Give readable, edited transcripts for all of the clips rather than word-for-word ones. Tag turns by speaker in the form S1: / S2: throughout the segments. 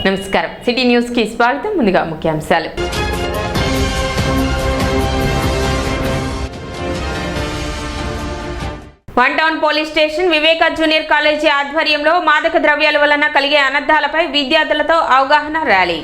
S1: నమస్కారం city news కి స్వాగతం. ముందుగా ముఖ్యాంశాలు. వన్ టౌన్ పోలీస్ స్టేషన్ వివేక జూనియర్ కాలేజీ ఆధ్వర్యంలో మాదక ద్రవ్యాల వలన కలిగే అనర్థాలపై విద్యార్థులతో అవగాహన ర్యాలీ.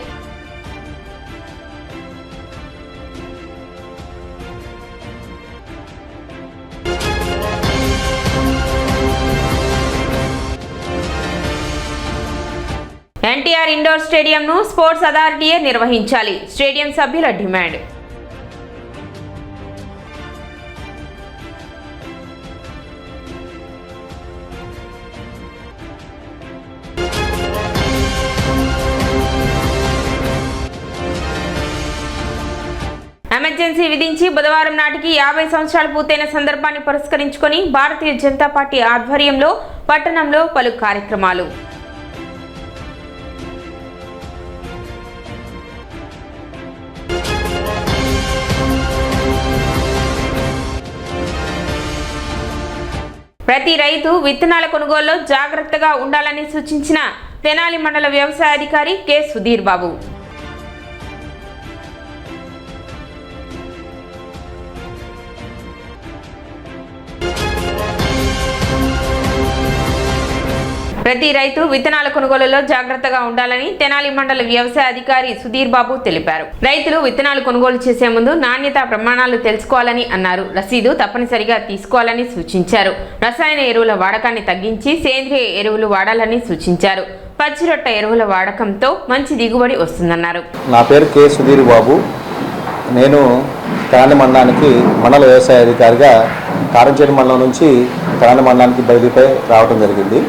S1: ఎన్టీఆర్ ఇండోర్ స్టేడియంను స్పోర్ట్స్ అథారిటీయే నిర్వహించాలి, స్టేడియం సభ్యుల డిమాండ్. ఎమర్జెన్సీ విధించి బుధవారం నాటికి 50 సంవత్సరాలు పూర్తయిన సందర్భాన్ని పురస్కరించుకొని భారతీయ జనతా పార్టీ ఆధ్వర్యంలో పట్టణంలో పలు కార్యక్రమాలు. ప్రతి రైతు విత్తనాల కొనుగోలులో జాగ్రత్తగా ఉండాలని సూచించిన తెనాలి మండల వ్యవసాయ అధికారి కె సుధీర్ బాబు. ప్రతి రైతు విత్తనాల కొనుగోలులో జాగ్రత్తగా ఉండాలని తెనాలి మండల వ్యవసాయ అధికారి సుధీర్ బాబు తెలిపారు. రైతులు విత్తనాలు కొనుగోలు చేసే ముందు నాణ్యత ప్రమాణాలు తెలుసుకోవాలని అన్నారు. రసీదు తప్పనిసరిగా తీసుకోవాలని సూచించారు. రసాయన ఎరువుల వాడకాన్ని తగ్గించి సేంద్రియ ఎరువులు వాడాలని సూచించారు. పచ్చిరొట్ట ఎరువుల వాడకంతో మంచి దిగుబడి వస్తుందన్నారు.
S2: నా పేరు కె సుధీర్ బాబు. నేను తెనాలి మండలానికి మండల వ్యవసాయ అధికారిగా కారంచేడు మండలం నుంచి తెనాలి మండలానికి బదిలీపై రావడం జరిగింది.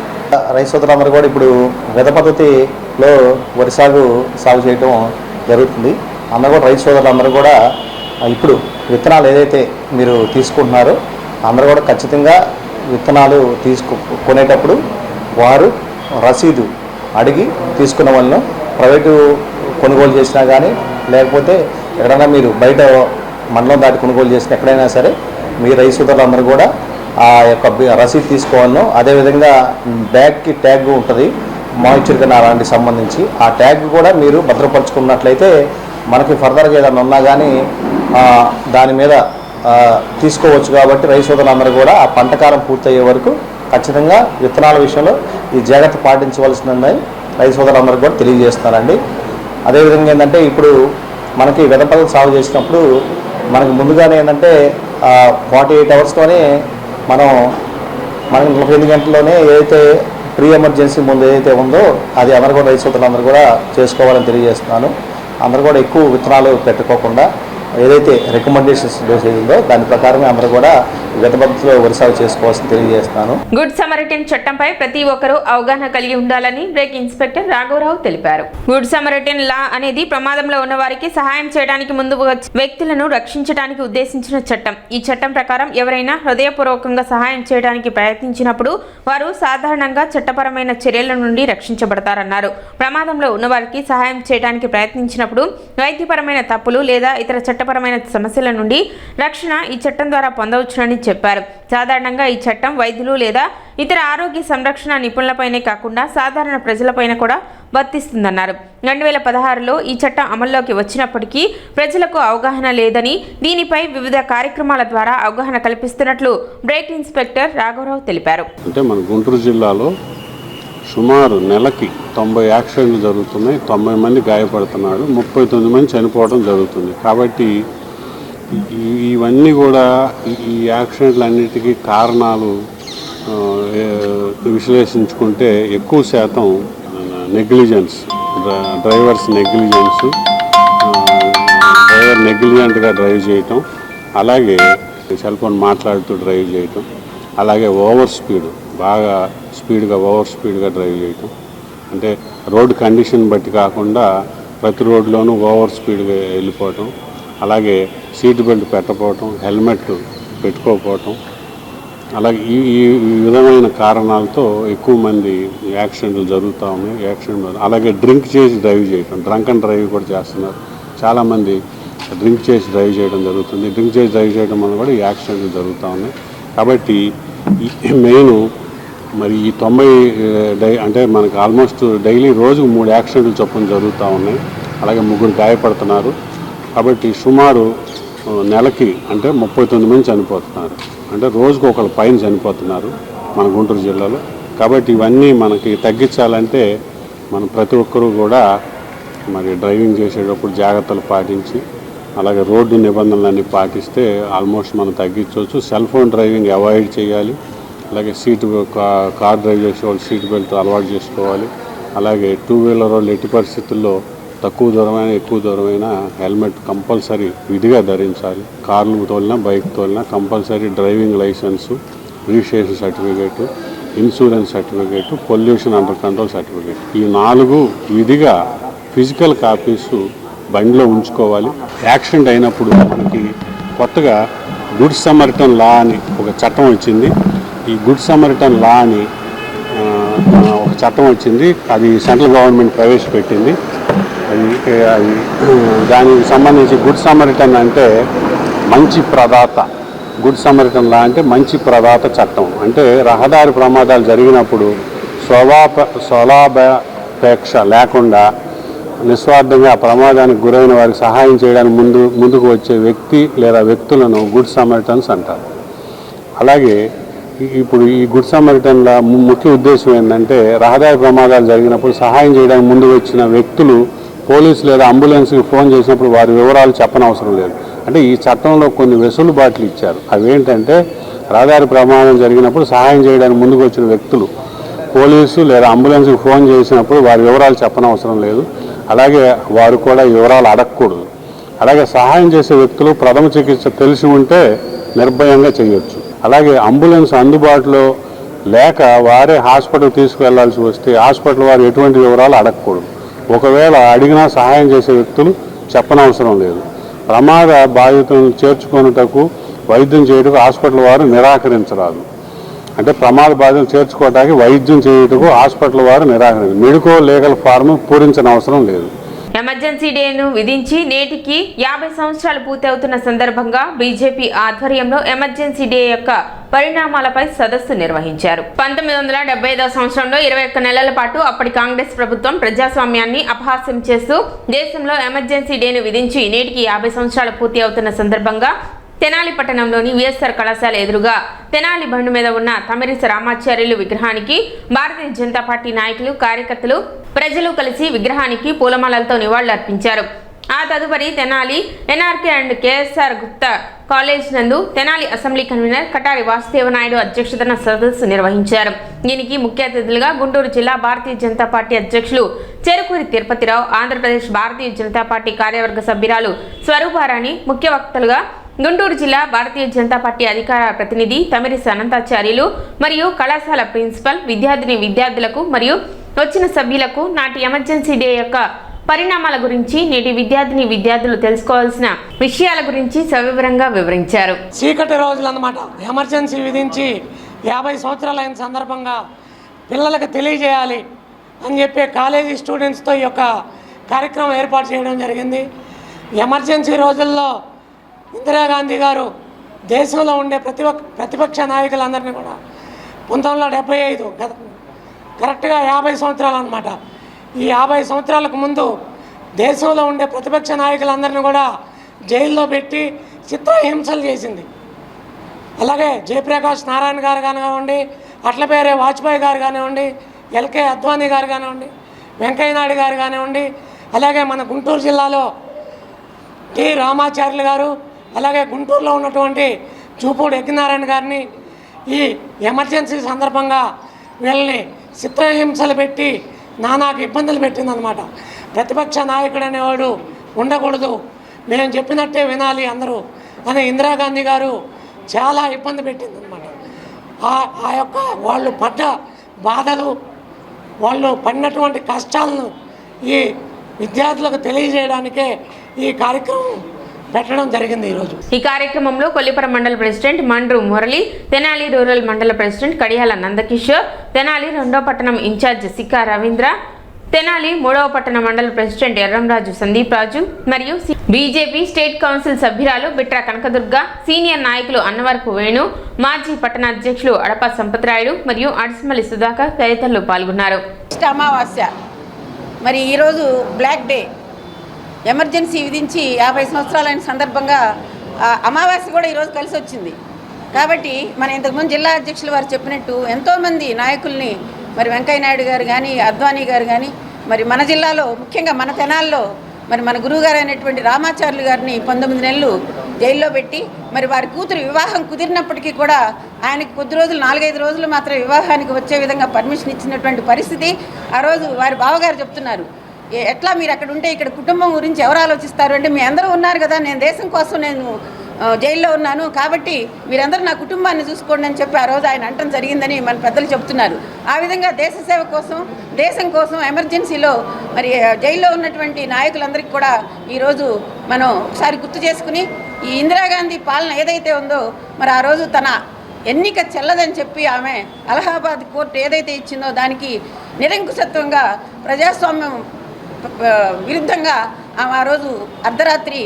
S2: రైతు సోదరులందరూ కూడా ఇప్పుడు వెద పద్ధతిలో వరి సాగు చేయడం జరుగుతుంది. అందరూ కూడా రైతు సోదరులందరూ కూడా ఇప్పుడు విత్తనాలు ఏదైతే మీరు తీసుకుంటున్నారో అందరూ కూడా ఖచ్చితంగా విత్తనాలు కొనేటప్పుడు వారు రసీదు అడిగి తీసుకున్న వాళ్ళను ప్రైవేటు కొనుగోలు చేసినా కానీ లేకపోతే ఎక్కడైనా మీరు బయట మండలం దాటి కొనుగోలు చేసిన ఎక్కడైనా సరే మీ రైతు సోదరులందరూ కూడా ఆ యొక్క రసీదు తీసుకోవాలను. అదేవిధంగా బ్యాగ్కి ట్యాగ్ ఉంటుంది మాయిశ్చర్ కనాలాంటి సంబంధించి ఆ ట్యాగ్ కూడా మీరు భద్రపరుచుకున్నట్లయితే మనకి ఫర్దర్గా ఏదైనా ఉన్నా కానీ దాని మీద తీసుకోవచ్చు. కాబట్టి రైతు సోదరులందరూ కూడా ఆ పంటకాలం పూర్తయ్యే వరకు ఖచ్చితంగా విత్తనాల విషయంలో ఈ జాగ్రత్త పాటించవలసిందని రైతు సోదరులందరూ కూడా తెలియజేస్తున్నారండి. అదేవిధంగా ఏంటంటే ఇప్పుడు మనకి వెద పద్ధతి సాగు చేసినప్పుడు మనకి ముందుగానే ఏంటంటే 48 అవర్స్తోనే మనకి 48 గంటల్లోనే ఏదైతే ప్రీ ఎమర్జెన్సీ ముందు ఏదైతే ఉందో అది అందరూ కూడా రైతు సోదరులందరూ కూడా చేసుకోవాలని తెలియజేస్తున్నాను. అందరూ కూడా ఎక్కువ విత్తనాలు పెట్టుకోకుండా ఏదైతే రికమెండేషన్స్ డోసేజ్ ఉందో దాని ప్రకారమే అందరూ కూడా గత పద్ధతిలో వరి సాగు చేసుకోవాల్సింది తెలియజేస్తున్నాను.
S1: గుడ్ సమరిటన్ చట్టంపై ప్రతి ఒక్కరూ అవగాహన కలిగి ఉండాలని బ్రేక్ ఇన్స్పెక్టర్ రాఘవరావు తెలిపారు. గుడ్ సమరిటన్ లా అనేది ప్రమాదంలో ఉన్న వారికి సహాయం చేయడానికి ముందు వ్యక్తులను రక్షించడానికి ఉద్దేశించిన చట్టం. ఈ చట్టం ప్రకారం ఎవరైనా హృదయపూర్వకంగా సహాయం చేయడానికి ప్రయత్నించినప్పుడు వారు సాధారణంగా చట్టపరమైన చర్యల నుండి రక్షించబడతారన్నారు. ప్రమాదంలో ఉన్న వారికి సహాయం చేయడానికి ప్రయత్నించినప్పుడు వైద్యపరమైన తప్పులు లేదా ఇతర చట్టపరమైన సమస్యల నుండి రక్షణ ఈ చట్టం ద్వారా పొందవచ్చునని చెప్పారు. సాధారణంగా ఈ చట్టం వైద్యులు లేదా ఇతర ఆరోగ్య సంరక్షణ నిపుణులపైనే కాకుండా సాధారణ ప్రజలపైన కూడా వర్తిస్తుందన్నారు. 2016లో ఈ చట్టం అమల్లోకి వచ్చినప్పటికీ ప్రజలకు అవగాహన లేదని దీనిపై వివిధ కార్యక్రమాల ద్వారా అవగాహన కల్పిస్తున్నట్లు బ్రేక్ ఇన్స్పెక్టర్ రాఘవరావు తెలిపారు.
S3: అంటే మన గుంటూరు జిల్లాలో సుమారు నెలకి 90 యాక్సిడెంట్లు జరుగుతున్నాయి, 90 మంది గాయపడుతున్నాడు, 39 మంది చనిపోవడం జరుగుతుంది. కాబట్టి ఇవన్నీ కూడా ఈ యాక్సిడెంట్లన్నిటికీ కారణాలు విశ్లేషించుకుంటే ఎక్కువ శాతం నెగ్లిజెన్స్, డ్రైవర్ నెగ్లిజెంట్గా డ్రైవ్ చేయటం, అలాగే సెల్ ఫోన్ మాట్లాడుతూ డ్రైవ్ చేయటం, అలాగే ఓవర్ స్పీడ్గా డ్రైవ్ చేయటం. అంటే రోడ్డు కండిషన్ బట్టి కాకుండా ప్రతి రోడ్లోనూ ఓవర్ స్పీడ్గా వెళ్ళిపోవటం, అలాగే సీట్ బెల్ట్ పెట్టకపోవటం, హెల్మెట్ పెట్టుకోకపోవటం, అలాగే ఈ విధమైన కారణాలతో ఎక్కువ మంది యాక్సిడెంట్లు జరుగుతూ ఉన్నాయి. అలాగే డ్రింక్ చేసి డ్రైవ్ చేయటం, డ్రంక్ అండ్ డ్రైవ్ కూడా చేస్తున్నారు. చాలామంది డ్రింక్ చేసి డ్రైవ్ చేయడం జరుగుతుంది. డ్రింక్ చేసి డ్రైవ్ చేయడం వల్ల కూడా ఈ యాక్సిడెంట్లు జరుగుతూ ఉన్నాయి. కాబట్టి మెయిన్ మరి ఈ 90 అంటే మనకు ఆల్మోస్ట్ డైలీ రోజుకు 3 యాక్సిడెంట్లు చొప్పున జరుగుతూ ఉన్నాయి. అలాగే 3 గాయపడుతున్నారు. కాబట్టి సుమారు నెలకి అంటే 39 మంది చనిపోతున్నారు. అంటే రోజుకు ఒకళ్ళ పైన చనిపోతున్నారు మన గుంటూరు జిల్లాలో. కాబట్టి ఇవన్నీ మనకి తగ్గించాలంటే మనం ప్రతి ఒక్కరూ కూడా మరి డ్రైవింగ్ చేసేటప్పుడు జాగ్రత్తలు పాటించి అలాగే రోడ్డు నిబంధనలన్నీ పాటిస్తే ఆల్మోస్ట్ మనం తగ్గించవచ్చు. సెల్ ఫోన్ డ్రైవింగ్ అవాయిడ్ చేయాలి. అలాగే కార్ డ్రైవ్ చేసే వాళ్ళు సీట్ బెల్ట్ అలవాటు చేసుకోవాలి. అలాగే 2 వీలర్ వాళ్ళు ఎట్టి పరిస్థితుల్లో తక్కువ దూరమైన ఎక్కువ దూరమైన హెల్మెట్ కంపల్సరీ విధిగా ధరించాలి. కార్లు తోలినా బైక్ తోలినా compulsory driving licence, registration certificate, insurance certificate, pollution under control certificate, ఈ 4 విధిగా ఫిజికల్ కాపీసు బండిలో ఉంచుకోవాలి. యాక్సిడెంట్ అయినప్పుడు మనకి కొత్తగా గుడ్ సమరిటన్ లా అని ఒక చట్టం వచ్చింది. ఈ గుడ్ సమరిటన్ లా అని ఒక చట్టం వచ్చింది. అది సెంట్రల్ గవర్నమెంట్ ప్రవేశపెట్టింది. అది దానికి సంబంధించి గుడ్ సమరిటన్ అంటే మంచి ప్రదాత. గుడ్ సమరిటన్ లా అంటే మంచి ప్రదాత చట్టం. అంటే రహదారి ప్రమాదాలు జరిగినప్పుడు స్వలాభాపేక్ష లేకుండా నిస్వార్థంగా ప్రమాదానికి గురైన వారికి సహాయం చేయడానికి ముందుకు వచ్చే వ్యక్తి లేదా వ్యక్తులను గుడ్ సమరిటన్స్ అంటారు. అలాగే ఇప్పుడు ఈ గుడ్ సమరిటన్ల ముఖ్య ఉద్దేశం ఏంటంటే రహదారి ప్రమాదాలు జరిగినప్పుడు సహాయం చేయడానికి ముందుకు వచ్చిన వ్యక్తులు పోలీసు లేదా అంబులెన్స్కి ఫోన్ చేసినప్పుడు వారి వివరాలు చెప్పనవసరం లేదు. అంటే ఈ చట్టంలో కొన్ని వెసులుబాట్లు ఇచ్చారు. అవి ఏంటంటే రహదారి ప్రమాదం జరిగినప్పుడు సహాయం చేయడానికి ముందుకు వచ్చిన వ్యక్తులు పోలీసు లేదా అంబులెన్స్కి ఫోన్ చేసినప్పుడు వారి వివరాలు చెప్పనవసరం లేదు. అలాగే వారు కూడా వివరాలు అడగకూడదు. అలాగే సహాయం చేసే వ్యక్తులు ప్రథమ చికిత్స తెలిసి ఉంటే నిర్భయంగా చేయొచ్చు. అలాగే అంబులెన్స్ అందుబాటులో లేక వారే హాస్పిటల్ తీసుకువెళ్లాల్సి వస్తే హాస్పిటల్ వారు ఎటువంటి వివరాలు అడగకూడదు. ఒకవేళ అడిగినా సహాయం చేసే వ్యక్తులు చెప్పనవసరం లేదు. ప్రమాద బాధితులను చేర్చుకొనుటకు వైద్యం చేయుటకు హాస్పిటల్ వారు నిరాకరించరాదు. అంటే ప్రమాద బాధితులు చేర్చుకోవడానికి వైద్యం చేయుటకు హాస్పిటల్ వారు నిరాకరించారు. మెడికో లీగల్ ఫార్మ్ పూరించనవసరం లేదు.
S1: ఎమర్జెన్సీ డేను విధించి నేటికి 50 సంవత్సరాలు పూర్తవుతున్న సందర్భంగా బీజేపీ ఆధ్వర్యంలో ఎమర్జెన్సీ డే యొక్క పరిణామాలపై సదస్సు నిర్వహించారు. 1975వ సంవత్సరంలో 21 నెలల పాటు అప్పటి కాంగ్రెస్ ప్రభుత్వం ప్రజాస్వామ్యాన్ని అపహాస్యం చేస్తూ దేశంలో ఎమర్జెన్సీ డేను విధించి నేటికి 50 సంవత్సరాలు పూర్తి అవుతున్న సందర్భంగా తెనాలి పట్టణంలోని విఎస్ఆర్ కళాశాల ఎదురుగా తెనాలి బండు మీద ఉన్న తమిరిస రామాచార్యులు విగ్రహానికి భారతీయ జనతా పార్టీ నాయకులు, కార్యకర్తలు, ప్రజలు కలిసి విగ్రహానికి పూలమాలలతో నివాళులర్పించారు. ఆ తదుపరి Tenali NRK and KSR Gupta college నందు తెనాలి అసెంబ్లీ కన్వీనర్ కటారి వాసుదేవనాయుడు అధ్యక్షతన సదస్సు నిర్వహించారు. దీనికి ముఖ్య అతిథులుగా గుంటూరు జిల్లా భారతీయ జనతా పార్టీ అధ్యక్షులు చెరుకూరి తిరుపతిరావు, ఆంధ్రప్రదేశ్ భారతీయ జనతా పార్టీ కార్యవర్గ సభ్యురాలు స్వరూపారాణి, ముఖ్య వక్తలుగా గుంటూరు జిల్లా భారతీయ జనతా పార్టీ అధికార ప్రతినిధి తమిరిస అనంతాచార్యులు మరియు కళాశాల ప్రిన్సిపల్, విద్యార్థులకు మరియు వచ్చిన సభ్యులకు నాటి ఎమర్జెన్సీ డే యొక్క పరిణామాల గురించి, నేటి విద్యార్థులు తెలుసుకోవాల్సిన విషయాల గురించి సవివరంగా వివరించారు.
S4: చీకటి రోజులు అన్నమాట. ఎమర్జెన్సీ విధించి 50 సంవత్సరాలు అయిన సందర్భంగా పిల్లలకు తెలియజేయాలి అని చెప్పి కాలేజీ స్టూడెంట్స్తో ఈ యొక్క కార్యక్రమం ఏర్పాటు చేయడం జరిగింది. ఎమర్జెన్సీ రోజుల్లో ఇందిరాగాంధీ గారు దేశంలో ఉండే ప్రతిపక్ష నాయకులందరినీ కూడా 1975 కరెక్ట్గా 50 సంవత్సరాలు అన్నమాట. ఈ 50 సంవత్సరాలకు ముందు దేశంలో ఉండే ప్రతిపక్ష నాయకులందరినీ కూడా జైల్లో పెట్టి చిత్రహింసలు చేసింది. అలాగే జయప్రకాష్ నారాయణ గారు కానివ్వండి, అట్లపేరే వాజ్పేయి గారు కానివ్వండి, ఎల్కే అద్వానీ గారు కానివ్వండి, వెంకయ్యనాయుడు గారు కానివ్వండి, అలాగే మన గుంటూరు జిల్లాలో టి రామాచార్యులు గారు, అలాగే గుంటూరులో ఉన్నటువంటి చూపూడి యజ్ఞనారాయణ గారిని ఈ ఎమర్జెన్సీ సందర్భంగా వీళ్ళని చిత్రహింసలు పెట్టి నానాకు ఇబ్బందులు పెట్టిందనమాట. ప్రతిపక్ష నాయకుడు అనేవాడు ఉండకూడదు, మేము చెప్పినట్టే వినాలి అందరూ అని ఇందిరాగాంధీ గారు చాలా ఇబ్బంది పెట్టిందనమాట. ఆ యొక్క వాళ్ళు పడ్డ బాధలు, వాళ్ళు పడినటువంటి కష్టాలను ఈ విద్యార్థులకు తెలియజేయడానికే ఈ కార్యక్రమం పెట్టడం జరిగింది. ఈరోజు
S1: ఈ కార్యక్రమంలో కొల్లిపురం మండల president Munro Murali, Tenali rural మండల ప్రెసిడెంట్ కడియాల నందకిషోర్, తెనాలి 2వ పట్టణం ఇన్ఛార్జ్ సిక్కా రవీంద్ర, తెనాలి 3వ పట్టణ మండల ప్రెసిడెంట్ ఎర్రంరాజు సందీప్ రాజు మరియు బీజేపీ స్టేట్ కౌన్సిల్ సభ్యురాలు బిట్రా కనకదుర్గ, సీనియర్ నాయకులు అన్నవరపు వేణు, మాజీ పట్టణ అధ్యక్షులు అడప సంపత్రాయుడు మరియు అడిసిమల్లి సుధాకర్ తదితరులు పాల్గొన్నారు.
S5: అమావాస్య మరి ఈరోజు బ్లాక్ డే, ఎమర్జెన్సీ విధించి 50 సంవత్సరాలైన సందర్భంగా అమావాస్య కూడా ఈరోజు కలిసి వచ్చింది. కాబట్టి మన ఇంతకుముందు జిల్లా అధ్యక్షులు వారు చెప్పినట్టు ఎంతోమంది నాయకుల్ని మరి వెంకయ్య నాయుడు గారు కానీ, అద్వానీ గారు కానీ, మరి మన జిల్లాలో ముఖ్యంగా మన తెనాల్లో మరి మన గురువుగారు అయినటువంటి రామాచార్యులు గారిని 19 నెలలు జైల్లో పెట్టి మరి వారి కూతురు వివాహం కుదిరినప్పటికీ కూడా ఆయనకి కొద్ది రోజులు 4-5 రోజులు మాత్రం వివాహానికి వచ్చే విధంగా పర్మిషన్ ఇచ్చినటువంటి పరిస్థితి. ఆ రోజు వారి బావగారు చెప్తున్నారు, ఎట్లా మీరు అక్కడ ఉంటే ఇక్కడ కుటుంబం గురించి ఎవరు ఆలోచిస్తారు అంటే, మీ అందరూ ఉన్నారు కదా, నేను దేశం కోసం నేను జైల్లో ఉన్నాను కాబట్టి మీరందరూ నా కుటుంబాన్ని చూసుకోండి అని చెప్పి ఆ రోజు ఆయన అంటం జరిగిందని మన పెద్దలు చెప్తున్నారు. ఆ విధంగా దేశ సేవ కోసం, దేశం కోసం ఎమర్జెన్సీలో మరి జైల్లో ఉన్నటువంటి నాయకులందరికీ కూడా ఈరోజు మనం ఒకసారి గుర్తు చేసుకుని, ఈ ఇందిరాగాంధీ పాలన ఏదైతే ఉందో మరి ఆ రోజు తన ఎన్నిక చెల్లదని చెప్పి ఆమె అలహాబాద్ కోర్టు ఏదైతే ఇచ్చిందో దానికి నిరంకుశత్వంగా ప్రజాస్వామ్యం విరుద్ధంగా ఆమె ఆ రోజు అర్ధరాత్రి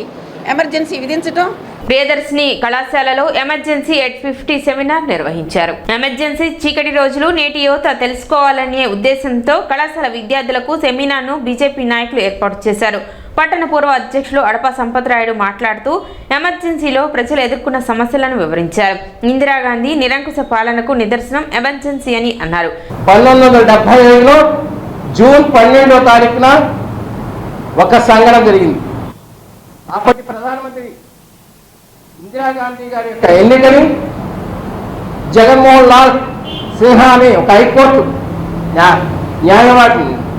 S5: ఎమర్జెన్సీ విధించడం.
S1: ప్రియదర్శిని కళాశాలలో ఎమర్జెన్సీ 850 సెమినార్ నిర్వహించారు. ఎమర్జెన్సీ చీకటి రోజులు నేటి యువత తెలుసుకోవాలనే ఉద్దేశంతో కళాశాల విద్యార్థులకు సెమినార్ను బీజేపీ నాయకులు ఏర్పాటు చేశారు. పట్టణ పూర్వ అధ్యక్షులు అడప సంపత్రాయుడు మాట్లాడుతూ ఎమర్జెన్సీలో ప్రజలు ఎదుర్కొన్న సమస్యలను వివరించారు. ఇందిరాగాంధీ నిరంకుశ పాలనకు నిదర్శనం ఎమర్జెన్సీ అని అన్నారు.
S6: 1975లో జూన్ 12వ తారీఖున ఒక సంఘటన జరిగింది. అప్పటి ప్రధానమంత్రి ఇందిరాగాంధీ గారి యొక్క ఎన్నికని జగన్మోహన్ లాల్ సిన్హా అని ఒక హైకోర్టు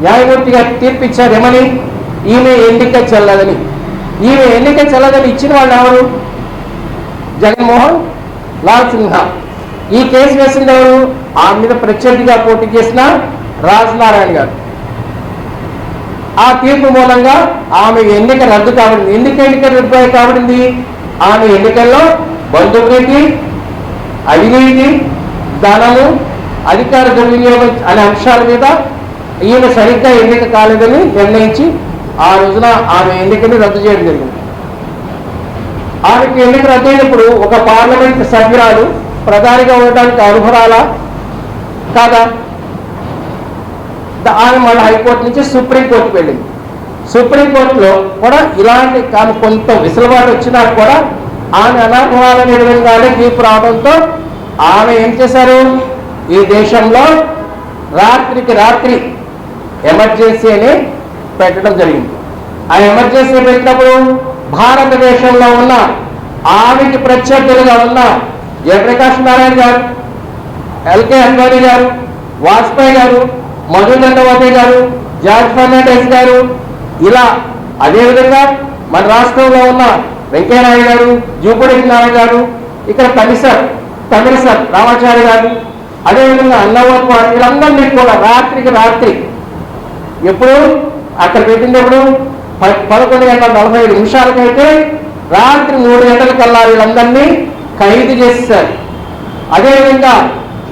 S6: న్యాయమూర్తిగా తీర్పిచ్చారు. ఏమని? ఈమె ఎన్నిక చెల్లదని. ఈమె ఎన్నిక చెల్లదని ఇచ్చిన వాళ్ళు ఎవరు? జగన్మోహన్ లాల్ సిన్హా. ఈ కేసు వేసింది ఎవరు? ఆమె మీద ప్రత్యర్థిగా పోటీ చేసిన రాజనారాయణ గారు. ఆ తీర్పు మూలంగా ఆమె ఎన్నిక రద్దు కాబడింది. ఎన్నిక రద్దు కాబడింది. ఆమె ఎన్నికల్లో బంధుప్రీతి, అవినీతి, ధనము, అధికార దుర్వినియోగం అనే అంశాల మీద ఈమె సరిగ్గా ఎన్నిక కాలేదని నిర్ణయించి ఆ రోజున ఆమె ఎన్నికని రద్దు చేయడం జరిగింది. ఆమెకి ఎన్నిక రద్దు అయినప్పుడు ఒక పార్లమెంట్ సభ్యురాలు ప్రధానిగా ఉండడానికి అర్హురాలా కాదా? ఆమె మళ్ళీ హైకోర్టు నుంచి సుప్రీంకోర్టుకు వెళ్ళింది. సుప్రీంకోర్టులో కూడా ఇలాంటి ఆమె కొంత విసులుబాటు వచ్చినా కూడా ఆమె అనర్హురాలనే విధంగానే తీర్పు రావడంతో ఆమె ఏం చేశారు? ఈ దేశంలో రాత్రికి రాత్రి ఎమర్జెన్సీ అని పెట్టడం జరిగింది. ఆ ఎమర్జెన్సీ పెట్టినప్పుడు భారతదేశంలో ఉన్న ఆమెకి ప్రత్యర్థులుగా ఉన్న జయప్రకాష్ నారాయణ గారు, ఎల్కే అద్వానీ గారు, వాజ్పేయి గారు, మధు దండవతి గారు, జార్జ్ ఫెర్నాండెస్ గారు, ఇలా అదేవిధంగా మన రాష్ట్రంలో ఉన్న వెంకయ్యనాయుడు గారు, జూపూడి నారాయణ గారు, ఇక్కడ తమిళసర్ రామాచార్య గారు, అదేవిధంగా అన్నవరపు వీళ్ళందరినీ కూడా రాత్రికి రాత్రి ఎప్పుడు అక్కడ పెట్టినప్పుడు 11:45 రాత్రి 3 గంటలకల్లా వీళ్ళందరినీ ఖైదు చేసేశారు. అదేవిధంగా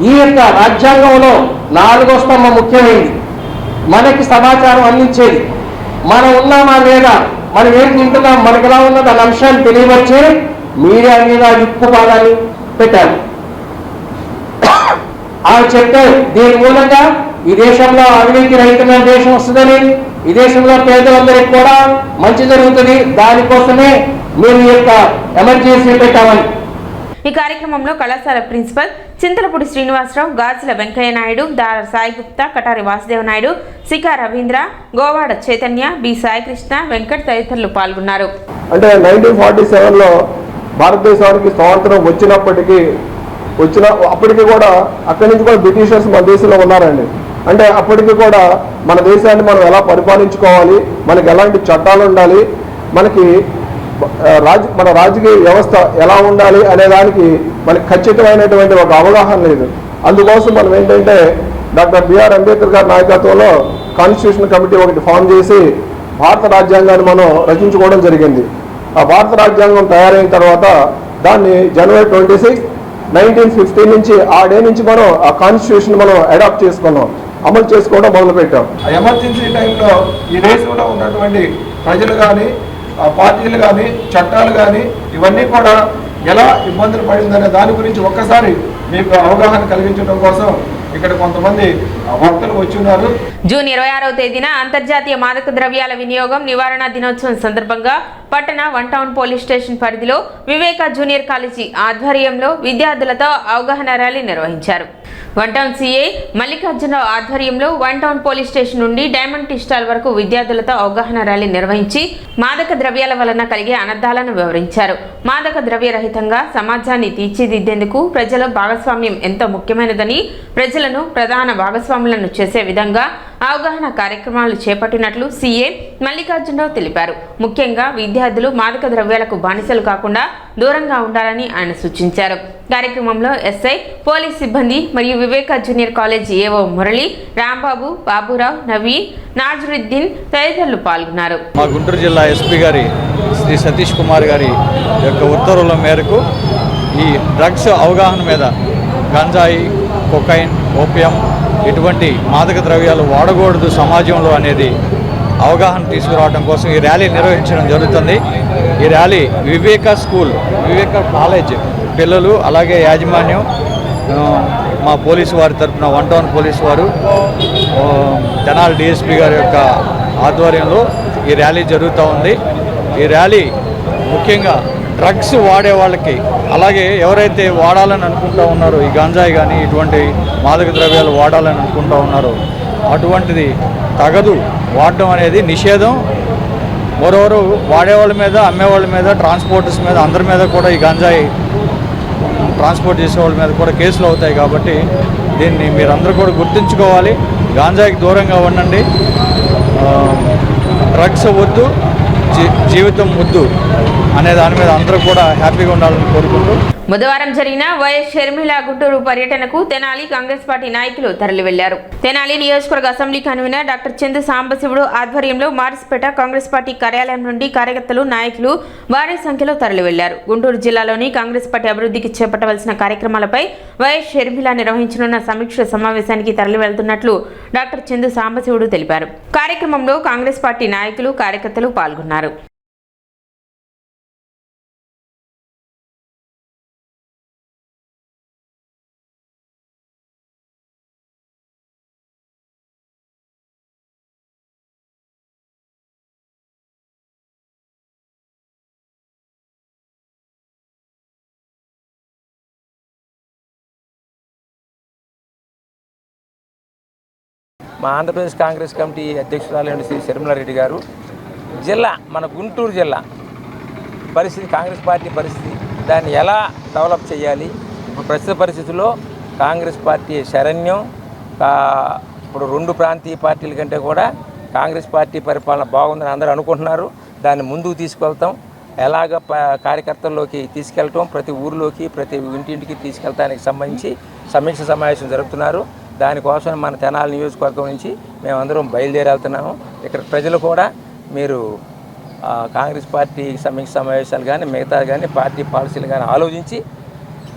S6: ఈ యొక్క రాజ్యాంగంలో 4వ స్తంభం ముఖ్యమైనది. మనకి సమాచారం అందించేది. మనం ఉన్నామా లేదా, మనం ఏం తింటున్నాం, మనకు ఎలా ఉన్నది అనే అంశాన్ని తెలియవచ్చే మీడియా మీద ఉక్కుపాదాన్ని పెట్టారు. ఆమె చెప్పారు, దీని మూలంగా ఈ దేశంలో అవినీతి రహితమైన దేశం వస్తుందని, ఈ దేశంలో పేదలందరికీ కూడా మంచి జరుగుతుంది, దానికోసమే మేము ఈ యొక్క ఎమర్జెన్సీ పెట్టామని.
S1: ఈ కార్యక్రమంలో కళాశాల ప్రిన్సిపల్ చింతలపూడి శ్రీనివాసరావు, గాజుల వెంకయ్య నాయుడు, దార సాయి గుప్తా, కటారి వాసుదేవ నాయుడు, సికా రవీంద్ర, గోవాడ చైతన్య, బి సాయికృష్ణ, వెంకట్ తదితరులు పాల్గొన్నారు.
S7: అంటే 1947లో భారతదేశానికి స్వాతంత్రం అప్పటికి కూడా అక్కడి నుంచి కూడా బ్రిటిషర్స్ మన దేశంలో ఉన్నారండి. అంటే అప్పటికి కూడా మన దేశాన్ని మనం ఎలా పరిపాలించుకోవాలి, మనకి ఎలాంటి చట్టాలు ఉండాలి, మనకి మన రాజకీయ వ్యవస్థ ఎలా ఉండాలి అనే దానికి మనకి ఖచ్చితమైనటువంటి ఒక అవగాహన లేదు. అందుకోసం మనం ఏంటంటే డాక్టర్ బిఆర్ అంబేద్కర్ గారి నాయకత్వంలో కాన్స్టిట్యూషన్ కమిటీ ఒకటి ఫామ్ చేసి భారత రాజ్యాంగాన్ని మనం రచించుకోవడం జరిగింది. ఆ భారత రాజ్యాంగం తయారైన తర్వాత దాన్ని జనవరి 26, 1950 నుంచి ఆ డే నుంచి మనం ఆ కాన్స్టిట్యూషన్ మనం అడాప్ట్ చేసుకున్నాం. అమలు చేసుకోవడం మొదలుపెట్టాం. ఎమర్జెన్సీ టైంలో ఈ దేశంలో ఉన్నటువంటి ప్రజలు కానీ, పార్టీలు కానీ, చట్టాలు కానీ ఇవన్నీ కూడా ఎలా ఇబ్బందులు పడిందనే దాని గురించి ఒక్కసారి మీకు అవగాహన కలిగించడం కోసం ఇక్కడ కొంతమంది వక్తలు వచ్చి ఉన్నారు.
S1: జూన్ 26వ తేదీన అంతర్జాతీయ మాదక ద్రవ్యాల వినియోగం నివారణ దినోత్సవం సందర్భంగా పట్టణ వన్ టౌన్ పోలీస్ స్టేషన్ పరిధిలో వివేక జూనియర్ కాలేజీ ఆధ్వర్యంలో విద్యార్థులతో అవగాహన ర్యాలీ నిర్వహించారు. వన్ టౌన్ సిఐ మల్లికార్జునరావు ఆధ్వర్యంలో వన్ టౌన్ పోలీస్ స్టేషన్ నుండి డైమండ్ టీ స్టాల్ వరకు విద్యార్థులతో అవగాహన ర్యాలీ నిర్వహించి మాదక ద్రవ్యాల వలన కలిగే అనర్థాలను వివరించారు. మాదక ద్రవ్య రహితంగా సమాజాన్ని తీర్చిదిద్దేందుకు ప్రజల భాగస్వామ్యం ఎంతో ముఖ్యమైనదని, ప్రజలను ప్రధాన భాగస్వాములను చేసే విధంగా అవగాహన కార్యక్రమాలు చేపట్టినట్లు సిఐ మల్లికార్జునరావు తెలిపారు. ముఖ్యంగా విద్యార్థులు మాదక ద్రవ్యాలకు బానిసలు కాకుండా దూరంగా ఉండాలని ఆయన సూచించారు. కార్యక్రమంలో ఎస్ఐ, పోలీస్ సిబ్బంది మరియు వివేక జూనియర్ కాలేజ్ ఏవో మురళి, రాంబాబు, బాబురావు, నవీన్, నాజరుద్దీన్ తదితరులు పాల్గొన్నారు.
S8: మా గుంటూరు జిల్లా ఎస్పీ గారి శ్రీ సతీష్ కుమార్ గారి యొక్క ఉత్తర్వుల మేరకు ఈ డ్రగ్స్ అవగాహన మీద గంజాయి, కొకైన్, ఓపియం ఇటువంటి మాదక ద్రవ్యాలు వాడకూడదు సమాజంలో అనేది అవగాహన తీసుకురావడం కోసం ఈ ర్యాలీ నిర్వహించడం జరుగుతుంది. ఈ ర్యాలీ వివేక స్కూల్, వివేక కాలేజ్ పిల్లలు, అలాగే యాజమాన్యం, మా పోలీసు వారి తరఫున వన్ టౌన్ పోలీసు వారు, తెనాలి డిఎస్పీ గారి యొక్క ఆధ్వర్యంలో ఈ ర్యాలీ జరుగుతూ ఉంది. ఈ ర్యాలీ ముఖ్యంగా డ్రగ్స్ వాడే వాళ్ళకి, అలాగే ఎవరైతే వాడాలని అనుకుంటూ ఉన్నారో ఈ గంజాయి కానీ ఇటువంటి మాదక ద్రవ్యాలు వాడాలని అనుకుంటూ ఉన్నారో అటువంటిది తగదు, వాడడం అనేది నిషేధం. మరోవరు వాడేవాళ్ళ మీద, అమ్మేవాళ్ళ మీద, ట్రాన్స్పోర్టర్స్ మీద, అందరి మీద కూడా ఈ గంజాయి ట్రాన్స్పోర్ట్ చేసేవాళ్ళ మీద కూడా కేసులు అవుతాయి. కాబట్టి దీన్ని మీరందరూ కూడా గుర్తుంచుకోవాలి. గాంజాయికి దూరంగా ఉండండి. డ్రగ్స్ వద్దు, జీవితం ముద్దు అనే దాని మీద అందరూ కూడా హ్యాపీగా ఉండాలని కోరుకుంటూ
S1: బుధవారం జరిగిన వైఎస్ షర్మిల గుంటూరు పర్యటనకు తెనాలి కాంగ్రెస్ పార్టీ నాయకులు తరలి వెళ్లారు. తెనాలి నియోజకవర్గ assembly convener doctor Chandu Sambasivudu ఆధ్వర్యంలో మారిస్పేట కాంగ్రెస్ పార్టీ కార్యాలయం నుండి కార్యకర్తలు, నాయకులు భారీ సంఖ్యలో తరలి వెళ్లారు. గుంటూరు జిల్లాలోని కాంగ్రెస్ పార్టీ అభివృద్ధికి చేపట్టవలసిన కార్యక్రమాలపై వైఎస్ షర్మిల నిర్వహించనున్న సమీక్ష సమావేశానికి తరలి వెళ్తున్నట్లు డాక్టర్ చందు సాంబశివుడు తెలిపారు. కార్యక్రమంలో కాంగ్రెస్ పార్టీ నాయకులు, కార్యకర్తలు పాల్గొన్నారు.
S9: మా ఆంధ్రప్రదేశ్ కాంగ్రెస్ కమిటీ అధ్యక్షురాలైన శ్రీ శర్మిలారెడ్డి గారు జిల్లా, మన గుంటూరు జిల్లా పరిస్థితి, కాంగ్రెస్ పార్టీ పరిస్థితి, దాన్ని ఎలా డెవలప్ చేయాలి, ఇప్పుడు ప్రస్తుత పరిస్థితుల్లో కాంగ్రెస్ పార్టీ శరణ్యం. ఇప్పుడు రెండు ప్రాంతీయ పార్టీల కంటే కూడా కాంగ్రెస్ పార్టీ పరిపాలన బాగుందని అందరూ అనుకుంటున్నారు. దాన్ని ముందుకు తీసుకెళ్తాం. ఎలాగ కార్యకర్తల్లోకి తీసుకెళ్ళటం, ప్రతి ఊరిలోకి, ప్రతి ఇంటింటికి తీసుకెళ్తానికి సంబంధించి సమీక్ష సమావేశం జరుపుతున్నారు. దానికోసం మన తెనాలి నియోజకవర్గం నుంచి మేమందరం బయలుదేరి వెళ్తున్నాము. ఇక్కడ ప్రజలు కూడా మీరు కాంగ్రెస్ పార్టీ సమీక్ష సమావేశాలు కానీ, మిగతా కానీ, పార్టీ పాలసీలు కానీ ఆలోచించి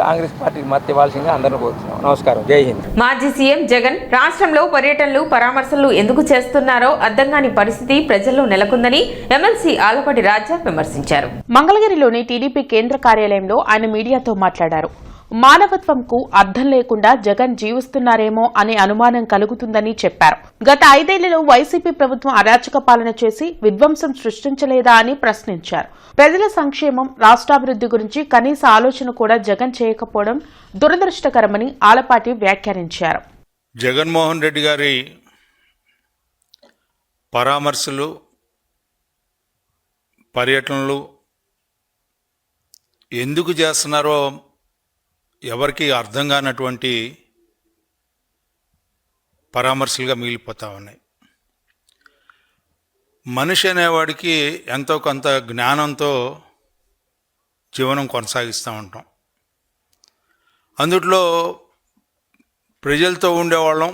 S9: కాంగ్రెస్ పార్టీకి మద్దతు ఇవ్వాల్సిందిగా అందరూ కోరుతున్నాం. నమస్కారం, జై హింద్.
S1: మాజీ సీఎం జగన్ రాష్ట్రంలో పర్యటనలు, పరామర్శలు ఎందుకు చేస్తున్నారో అర్థం కాని పరిస్థితి ప్రజల్లో నెలకొందని ఎమ్మెల్సీ ఆలపాటి రాజా విమర్శించారు. మంగళగిరిలోని టీడీపీ కేంద్ర కార్యాలయంలో ఆయన మీడియాతో మాట్లాడారు. మానవత్వంకు అర్థం లేకుండా జగన్ జీవిస్తున్నారేమో అనే అనుమానం కలుగుతుందని చెప్పారు. గత 5 ఏళ్లలో వైసీపీ ప్రభుత్వం అరాచక పాలన చేసి విధ్వంసం సృష్టించలేదా అని ప్రశ్నించారు. ప్రజల సంక్షేమం, రాష్ట్రాభివృద్ధి గురించి కనీస ఆలోచన కూడా జగన్ చేయకపోవడం దురదృష్టకరమని ఆలపాటి వ్యాఖ్యానించారు.
S10: జగన్మోహన్ రెడ్డి గారి పరామర్శలు, పర్యటనలు ఎందుకు చేస్తున్నారో ఎవరికి అర్థం కానటువంటి పరామర్శలుగా మిగిలిపోతూ ఉన్నాయి. మనిషి అనేవాడికి ఎంతో కొంత జ్ఞానంతో జీవనం కొనసాగిస్తూ ఉంటాం. అందుట్లో ప్రజలతో ఉండేవాళ్ళం,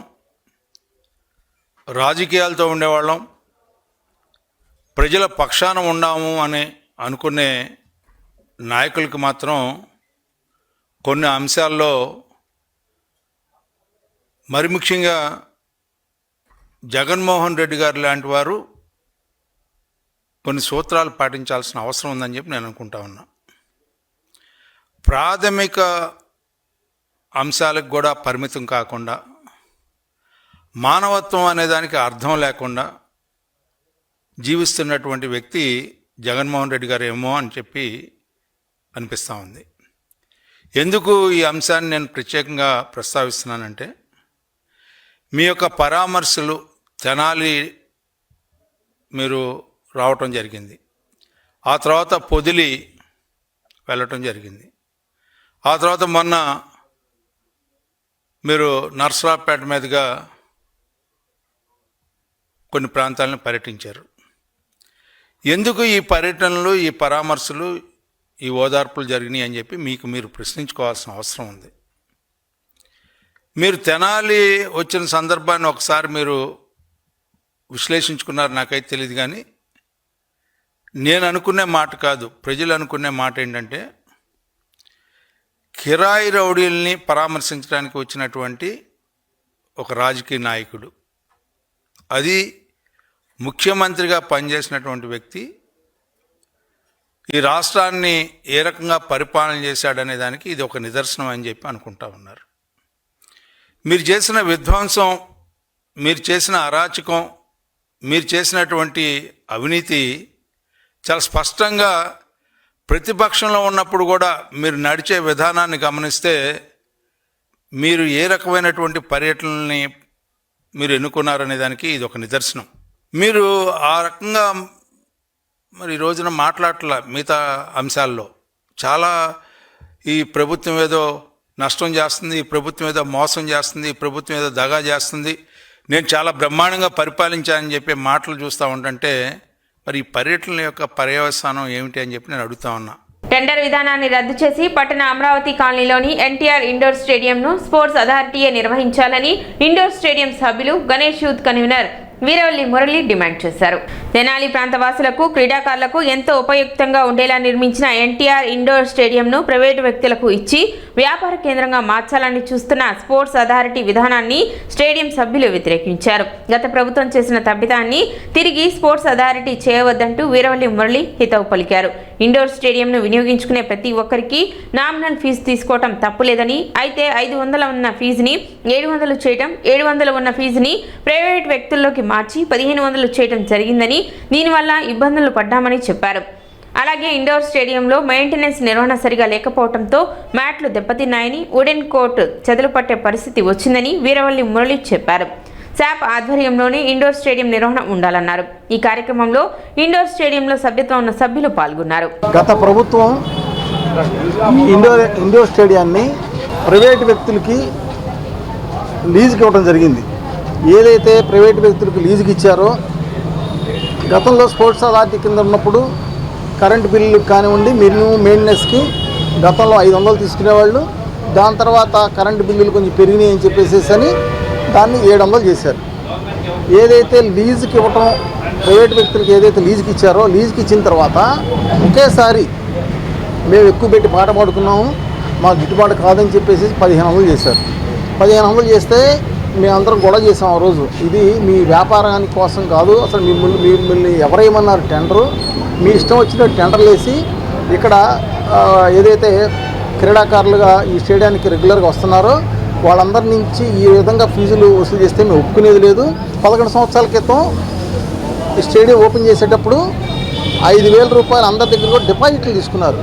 S10: రాజకీయాలతో ఉండేవాళ్ళం, ప్రజల పక్షాన ఉన్నాము అని అనుకునే నాయకులకి మాత్రం కొన్ని అంశాల్లో, మరి ముఖ్యంగా జగన్మోహన్ రెడ్డి గారు లాంటి వారు కొన్ని సూత్రాలు పాటించాల్సిన అవసరం ఉందని చెప్పి నేను అనుకుంటా ఉన్నా. ప్రాథమిక అంశాలకు కూడా పరిమితం కాకుండా, మానవత్వం అనే దానికి అర్థం లేకుండా జీవిస్తున్నటువంటి వ్యక్తి జగన్మోహన్ రెడ్డి గారు ఏమో అని చెప్పి అనిపిస్తూ ఉంది. ఎందుకు ఈ అంశాన్ని నేను ప్రత్యేకంగా ప్రస్తావిస్తున్నానంటే, మీ యొక్క పరామర్శలు తెనాలి మీరు రావటం జరిగింది, ఆ తర్వాత పొదిలి వెళ్ళటం జరిగింది, ఆ తర్వాత మొన్న మీరు నర్సరావుపేట మీదుగా కొన్ని ప్రాంతాలను పర్యటించారు. ఎందుకు ఈ పర్యటనలు, ఈ పరామర్శలు, ఈ ఓదార్పులు జరిగినాయి అని చెప్పి మీకు మీరు ప్రశ్నించుకోవాల్సిన అవసరం ఉంది. మీరు తెనాలి వచ్చిన సందర్భాన్ని ఒకసారి మీరు విశ్లేషించుకున్నారు, నాకైతే తెలియదు. కానీ నేను అనుకునే మాట కాదు, ప్రజలు అనుకునే మాట ఏంటంటే, కిరాయి రౌడీల్ని పరామర్శించడానికి వచ్చినటువంటి ఒక రాజకీయ నాయకుడు, అది ముఖ్యమంత్రిగా పనిచేసినటువంటి వ్యక్తి, ఈ రాష్ట్రాన్ని ఏ రకంగా పరిపాలన చేశాడనే దానికి ఇది ఒక నిదర్శనం అని చెప్పి అనుకుంటా ఉన్నారు. మీరు చేసిన విధ్వంసం, మీరు చేసిన అరాచకం, మీరు చేసినటువంటి అవినీతి చాలా స్పష్టంగా ప్రతిపక్షంలో ఉన్నప్పుడు కూడా మీరు నడిచే విధానాన్ని గమనిస్తే మీరు ఏ రకమైనటువంటి పర్యటనల్ని మీరు ఎన్నుకున్నారనే దానికి ఇది ఒక నిదర్శనం. మీరు ఆ రకంగా మరి ఈ రోజున మాట్లాడట్ల మిగతా అంశాల్లో. చాలా ఈ ప్రభుత్వం ఏదో నష్టం చేస్తుంది, ఈ ప్రభుత్వం ఏదో మోసం చేస్తుంది, ఈ ప్రభుత్వం ఏదో దగా చేస్తుంది, నేను చాలా బ్రహ్మాండంగా పరిపాలించానని చెప్పే మాటలు చూస్తూ ఉంటుంటే మరి ఈ పర్యటనల యొక్క పర్యవసానం ఏమిటి అని చెప్పి నేను అడుగుతా ఉన్నా.
S1: టెండర్ విధానాన్ని రద్దు చేసి పట్టణ అమరావతి కాలనీలోని ఎన్టీఆర్ ఇండోర్ స్టేడియంను స్పోర్ట్స్ అథారిటీయే నిర్వహించాలని ఇండోర్ స్టేడియం సభ్యులు Ganesh youth convener Veeravalli Murali demand చేశారు. తెనాలి ప్రాంత వాసులకు, క్రీడాకారులకు ఎంతో ఉపయుక్తంగా ఉండేలా నిర్మించిన ఎన్టీఆర్ ఇండోర్ స్టేడియంను ప్రైవేటు వ్యక్తులకు ఇచ్చి వ్యాపార కేంద్రంగా మార్చాలని చూస్తున్న స్పోర్ట్స్ అథారిటీ విధానాన్ని స్టేడియం సభ్యులు వ్యతిరేకించారు. గత ప్రభుత్వం చేసిన తప్పిదాన్ని తిరిగి స్పోర్ట్స్ అథారిటీ చేయవద్దంటూ వీరవల్లి మురళి హితవు పలికారు. ఇండోర్ స్టేడియంను వినియోగించుకునే ప్రతి ఒక్కరికి నామినల్ ఫీజు తీసుకోవటం తప్పులేదని, అయితే 500 ఉన్న ఫీజుని 700 చేయటం, 700 ఉన్న ఫీజుని ప్రైవేట్ వ్యక్తుల్లోకి మార్చి 1500 చేయటం జరిగిందని, దీనివల్ల ఇబ్బందులు పడ్డామని చెప్పారు. అలాగే ఇండోర్ స్టేడియంలో మెయింటెనెన్స్ నిర్వహణ సరిగా లేకపోవడంతో మ్యాట్లు దెబ్బతిన్నాయని, వుడెన్ కోర్టు చెదలు పట్టే పరిస్థితి వచ్చిందని వీరవల్లి మురళి చెప్పారు. శాప్ ఆధ్వర్యంలోనే ఇండోర్ స్టేడియం నిర్వహణ ఉండాలన్నారు. ఈ కార్యక్రమంలో ఇండోర్ స్టేడియంలో సభ్యత్వం ఉన్న సభ్యులు పాల్గొన్నారు.
S11: గత ప్రభుత్వం ఇండోర్ స్టేడియాన్ని ప్రైవేటు వ్యక్తులకి లీజుకి ఇవ్వడం జరిగింది. ఏదైతే ప్రైవేటు వ్యక్తులకు లీజుకి ఇచ్చారో, గతంలో స్పోర్ట్స్ అథారిటీ కింద ఉన్నప్పుడు కరెంటు బిల్లు కానివ్వండి, మినిమం మెయింటెనెన్స్కి గతంలో 500 తీసుకునేవాళ్ళు. దాని తర్వాత కరెంటు బిల్లులు కొంచెం పెరిగినాయి అని చెప్పేసి అని దాన్ని 700 చేశారు. ఏదైతే లీజుకి ఇవ్వటం, ప్రైవేట్ వ్యక్తులకి ఏదైతే లీజుకి ఇచ్చారో, లీజుకి ఇచ్చిన తర్వాత ఒకేసారి మేము ఎక్కువ పెట్టి పాట పాడుకున్నాము, మాకు గిట్టుబాటు కాదని చెప్పేసి 1500 చేశారు. 1500 చేస్తే మేమందరం గొడవ చేసాం ఆ రోజు. ఇది మీ వ్యాపారానికి కోసం కాదు, అసలు మిమ్మల్ని ఎవరేమన్నారు టెండరు, మీ ఇష్టం వచ్చిన టెండర్లు వేసి ఇక్కడ ఏదైతే క్రీడాకారులుగా ఈ స్టేడియానికి రెగ్యులర్గా వస్తున్నారో వాళ్ళందరి నుంచి ఈ విధంగా ఫీజులు వసూలు చేస్తే మేము ఒప్పుకునేది లేదు. 11 సంవత్సరాల క్రితం ఈ స్టేడియం ఓపెన్ చేసేటప్పుడు 5000 రూపాయలు అందరి దగ్గర కూడా డిపాజిట్లు తీసుకున్నారు.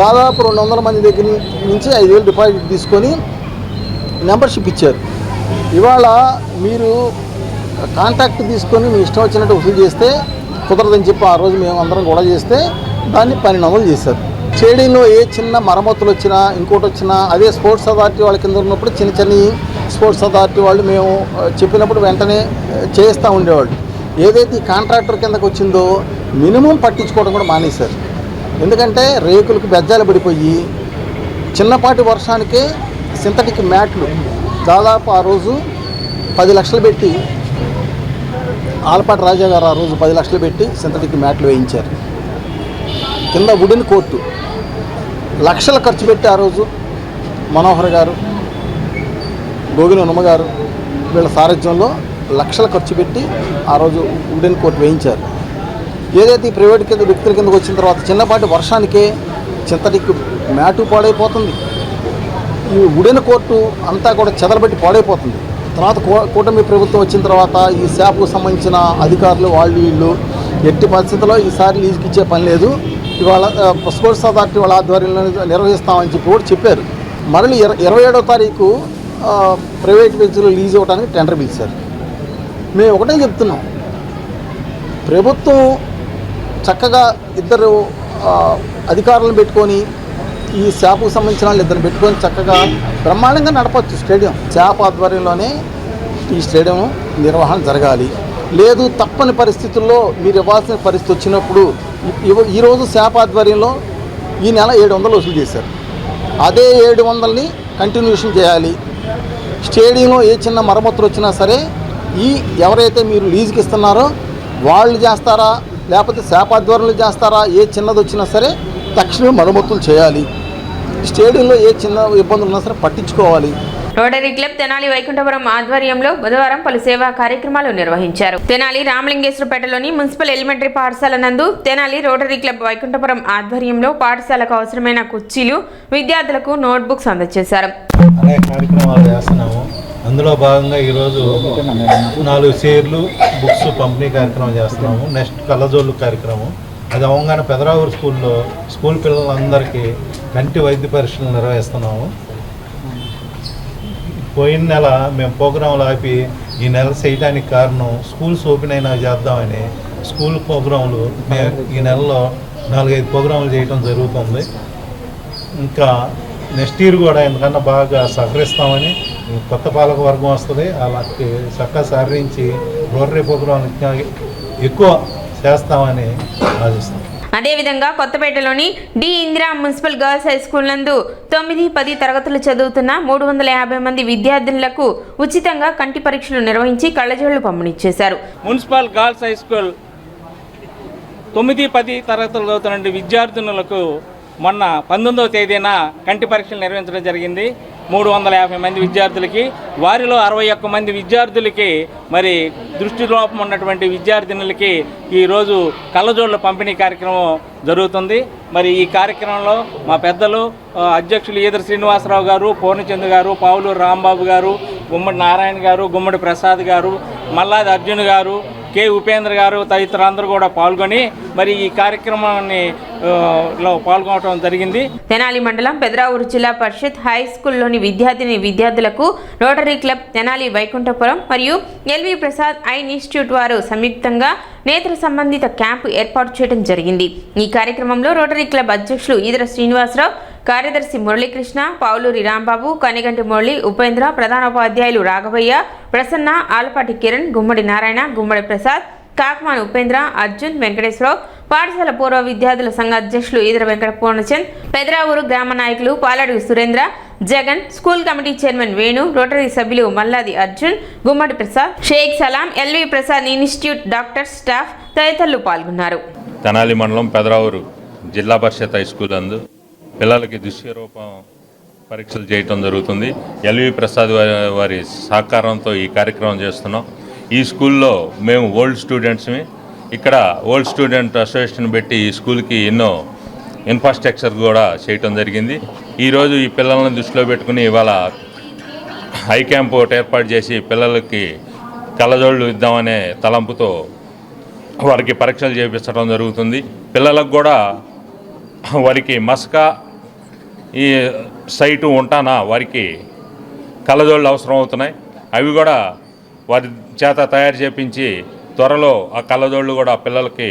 S11: దాదాపు 200 మంది దగ్గర నుంచి 5000 డిపాజిట్ తీసుకొని మెంబర్షిప్ ఇచ్చారు. ఇవాళ మీరు కాంట్రాక్ట్ తీసుకొని మీ ఇష్టం వచ్చినట్టు వసూలు చేస్తే కుదరదని చెప్పి ఆ రోజు మేము అందరం గొడవ చేస్తే దాన్ని 1200 చేశారు. స్టేడియంలో ఏ చిన్న మరమ్మతులు వచ్చినా, ఇంకోటి వచ్చినా, అదే స్పోర్ట్స్ అథారిటీ వాళ్ళ కింద ఉన్నప్పుడు చిన్న చిన్న స్పోర్ట్స్ అథారిటీ వాళ్ళు మేము చెప్పినప్పుడు వెంటనే చేస్తూ ఉండేవాళ్ళు. ఏదైతే ఈ కాంట్రాక్టర్ కిందకు వచ్చిందో మినిమం పట్టించుకోవడం కూడా మానేశారు. ఎందుకంటే రేకులకు బెజ్జాలు పడిపోయి చిన్నపాటి వర్షానికే సింథటిక్ మ్యాట్లు దాదాపు ఆ రోజు 10 లక్షలు పెట్టి, ఆలపాటి రాజా గారు ఆ రోజు 10 లక్షలు పెట్టి సింథటిక్ మ్యాట్లు వేయించారు. కింద వుడెన్ కోర్టు లక్షలు ఖర్చు పెట్టి ఆ రోజు మనోహర్ గారు, గోగిన ఉనమ గారు వీళ్ళ సారథ్యంలో లక్షలు ఖర్చు పెట్టి ఆ రోజు వుడెన్ కోర్టు వేయించారు. ఏదైతే ఈ ప్రైవేట్ కింద వ్యక్తుల కిందకు వచ్చిన తర్వాత చిన్నపాటి వర్షానికే చింతటికి మ్యాటు పాడైపోతుంది. ఈ వుడెన్ కోర్టు అంతా కూడా చెదలబెట్టి పాడైపోతుంది. తర్వాత కూటమి ప్రభుత్వం వచ్చిన తర్వాత ఈ శాప్కు సంబంధించిన అధికారులు వీళ్ళు ఎట్టి పరిస్థితుల్లో ఈసారి లీజుకి ఇచ్చే పని లేదు, ఇవాళ స్పోర్ట్స్ అథారిటీ వాళ్ళ ఆధ్వర్యంలో నిర్వహిస్తామని చెప్పి కూడా చెప్పారు. మళ్ళీ 27వ తారీఖు ప్రైవేట్ వ్యక్తులు లీజ్ ఇవ్వడానికి టెండర్ పిలిచారు. మేము ఒకటే చెప్తున్నాం, ప్రభుత్వం చక్కగా ఇద్దరు అధికారులను పెట్టుకొని ఈ శాప్కు సంబంధించిన వాళ్ళు ఇద్దరు పెట్టుకొని చక్కగా బ్రహ్మాండంగా నడపచ్చు స్టేడియం. శాప్ ఆధ్వర్యంలోనే ఈ స్టేడియం నిర్వహణ జరగాలి. లేదు తప్పని పరిస్థితుల్లో మీరు ఇవ్వాల్సిన పరిస్థితి వచ్చినప్పుడు ఈరోజు శాప్ ఆధ్వర్యంలో ఈ నెల 700 వసూలు చేశారు. అదే 700ని కంటిన్యూషన్ చేయాలి. స్టేడియంలో ఏ చిన్న మరమ్మతులు వచ్చినా సరే ఎవరైతే మీరు లీజుకి ఇస్తున్నారో వాళ్ళు చేస్తారా లేకపోతే శాప్ ఆధ్వర్యంలో చేస్తారా, ఏ చిన్నది వచ్చినా సరే తక్షణమే మరమ్మతులు చేయాలి. స్టేడియంలో ఏ చిన్న ఇబ్బందులు ఉన్నా సరే పట్టించుకోవాలి.
S1: రోటరీ క్లబ్ తెనాలి వైకుంఠపురం ఆధ్వర్యంలో బుధవారం పలు సేవా కార్యక్రమాలు నిర్వహించారు. తెనాలి రామలింగేశ్వరపేటలోని మున్సిపల్ ఎలిమెంటరీ పాఠశాల నందు తెనాలి రోటరీ క్లబ్ వైకుంఠపురం ఆధ్వర్యంలో పాఠశాలకు అవసరమైన కుర్చీలు, విద్యార్థులకు నోట్బుక్స్ అందజేశారు.
S12: అనేక కార్యక్రమాలు చేస్తున్నాము. అందులో భాగంగా ఈరోజు 4 చైర్లు, బుక్స్ పంపిణీ కార్యక్రమం చేస్తున్నాము. నెక్స్ట్ కళ్ళజోళ్ళు కార్యక్రమం అది అవంగానే పెదరావూరు స్కూల్లో స్కూల్ పిల్లలందరికీ కంటి వైద్య పరీక్షలు నిర్వహిస్తున్నాము. పోయిన నెల మేము ప్రోగ్రాంలు ఆపి ఈ నెల చేయడానికి కారణం స్కూల్స్ ఓపెన్ అయినా చేద్దామని స్కూల్ ప్రోగ్రాంలు ఈ నెలలో 4-5 ప్రోగ్రాంలు చేయడం జరుగుతుంది. ఇంకా నెక్స్ట్ ఇయర్ కూడా ఎందుకన్నా బాగా సహకరిస్తామని కొత్త పాలక వర్గం వస్తుంది, అలాంటి చక్కగా సహకరించి రోటరీ ప్రోగ్రాం ఎక్కువ చేస్తామని ఆశిస్తాం.
S1: అదేవిధంగా కొత్తపేటలోని D Indira municipal girls high school నందు 9-10 తరగతులు చదువుతున్న 350 మంది విద్యార్థులకు ఉచితంగా కంటి పరీక్షలు నిర్వహించి కళ్ళజోళ్లు పంపిణీ చేశారు.
S13: మున్సిపల్ గర్ల్స్ హై స్కూల్ 9-10 తరగతులు చదువుతున్న విద్యార్థినులకు మొన్న 19వ తేదీన కంటి పరీక్షలు నిర్వహించడం జరిగింది. 350 మంది విద్యార్థులకి, వారిలో 61 మంది విద్యార్థులకి మరి దృష్టి లోపం ఉన్నటువంటి విద్యార్థినులకి ఈరోజు కళ్ళజోళ్ళ పంపిణీ కార్యక్రమం జరుగుతుంది. మరి ఈ కార్యక్రమంలో మా పెద్దలు అధ్యక్షులు ఈదర శ్రీనివాసరావు గారు, పూర్ణచంద్ర గారు, పావులూరు రాంబాబు గారు, గుమ్మడి నారాయణ గారు, గుమ్మడి ప్రసాద్ గారు, మల్లాది అర్జున్ గారు, కె ఉపేంద్ర గారు తదితరులందరూ కూడా పాల్గొని మరి ఈ కార్యక్రమాన్ని పాల్గొనడం జరిగింది.
S1: తెనాలి మండలం పెదరావూరు జిల్లా పరిషత్ హై స్కూల్లోని విద్యార్థులకు రోటరీ క్లబ్ తెనాలి వైకుంఠపురం మరియు ఎల్వి ప్రసాద్ ఐ ఇన్స్టిట్యూట్ వారు సంయుక్తంగా నేత్ర సంబంధిత క్యాంపు ఏర్పాటు చేయడం జరిగింది. ఈ కార్యక్రమంలో రోటరీ క్లబ్ అధ్యక్షులు ఈదర శ్రీనివాసరావు, కార్యదర్శి మురళీకృష్ణ, పావులూరి రాంబాబు, కనిగంటి మురళి, ఉపేంద్ర, ప్రధానోపాధ్యాయులు రాఘవయ్య, ప్రసన్న, ఆలపాటి కిరణ్, గుమ్మడి నారాయణ, గుమ్మడి ప్రసాద్, కాకమాన్ ఉపేంద్ర, అర్జున్, వెంకటేశ్వరరావు, పాఠశాల పూర్వ విద్యార్థుల సంఘ అధ్యక్షులు ఈదర వెంకట పూర్ణచంద్, పెదరావూరు గ్రామ నాయకులు Paladugu Surendra, Jagan, school committee chairman Venu, rotary సభ్యులు Malladi Arjun, Gummadi Prasad, Shaik Salam, L V Prasad institute doctor staff తదితరులు పాల్గొన్నారు.
S14: తెనాలి మండలం పెదరావూరు జిల్లా పరిషత్ హై స్కూల్ నందు పిల్లలకి దృశ్యరూపం పరీక్షలు చేయటం జరుగుతుంది. ఎల్వి ప్రసాద్ వారి సహకారంతో ఈ కార్యక్రమం చేస్తున్నాం. ఈ స్కూల్లో మేము ఓల్డ్ స్టూడెంట్స్ని ఇక్కడ ఓల్డ్ స్టూడెంట్ అసోసియేషన్ పెట్టి ఈ స్కూల్కి ఎన్నో ఇన్ఫ్రాస్ట్రక్చర్ కూడా చేయటం జరిగింది. ఈరోజు ఈ పిల్లలను దృష్టిలో పెట్టుకుని ఇవాళ హై క్యాంప్ ఒకటి ఏర్పాటు చేసి పిల్లలకి కళ్ళజోళ్ళు ఇద్దామనే తలంపుతో వారికి పరీక్షలు చేయించడం జరుగుతుంది. పిల్లలకు కూడా వారికి మస్కా ఈ సైటు ఉంటానా వారికి కళ్ళజోళ్ళు అవసరం అవుతున్నాయి. అవి కూడా వారి చేత తయారు చేయించి త్వరలో ఆ కళ్ళజోళ్ళు కూడా పిల్లలకి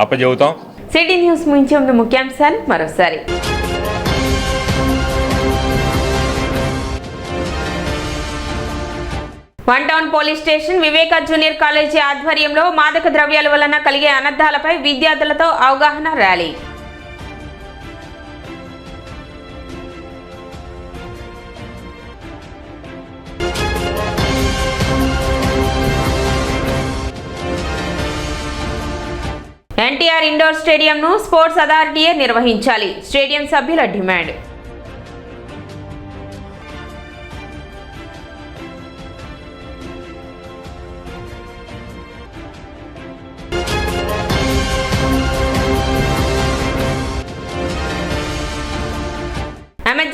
S14: అప్పచెబుతాం.
S1: సిటీ న్యూస్ ముగించే ముందు ముఖ్యాంశాలు మరోసారి. వన్ టౌన్ పోలీస్ స్టేషన్ వివేక జూనియర్ కాలేజీ ఆధ్వర్యంలో మాదక ద్రవ్యాల వలన కలిగే అనర్థాలపై విద్యార్థులతో అవగాహన ర్యాలీ. ఎన్టీఆర్ ఇండోర్ స్టేడియంను స్పోర్ట్స్ అథారిటీయే నిర్వహించాలి, స్టేడియం సభ్యుల డిమాండ్.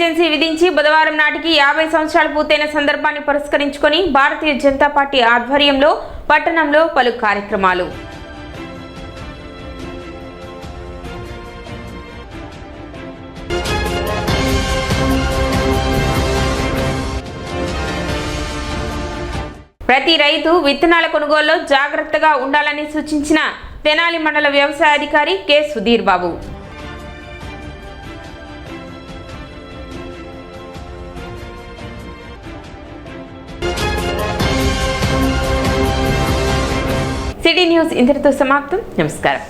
S1: ఎమర్జెన్సీ విధించి బుధవారం నాటికి 50 సంవత్సరాలు పూర్తయిన సందర్భాన్ని పురస్కరించుకొని భారతీయ జనతా పార్టీ ఆధ్వర్యంలో పట్టణంలో పలు కార్యక్రమాలు. ప్రతి రైతు విత్తనాల కొనుగోలులో జాగ్రత్తగా ఉండాలని సూచించిన తెనాలి మండల వ్యవసాయ అధికారి K Sudheer Babu. City news ఇంతటితో సమాప్తం. నమస్కారం.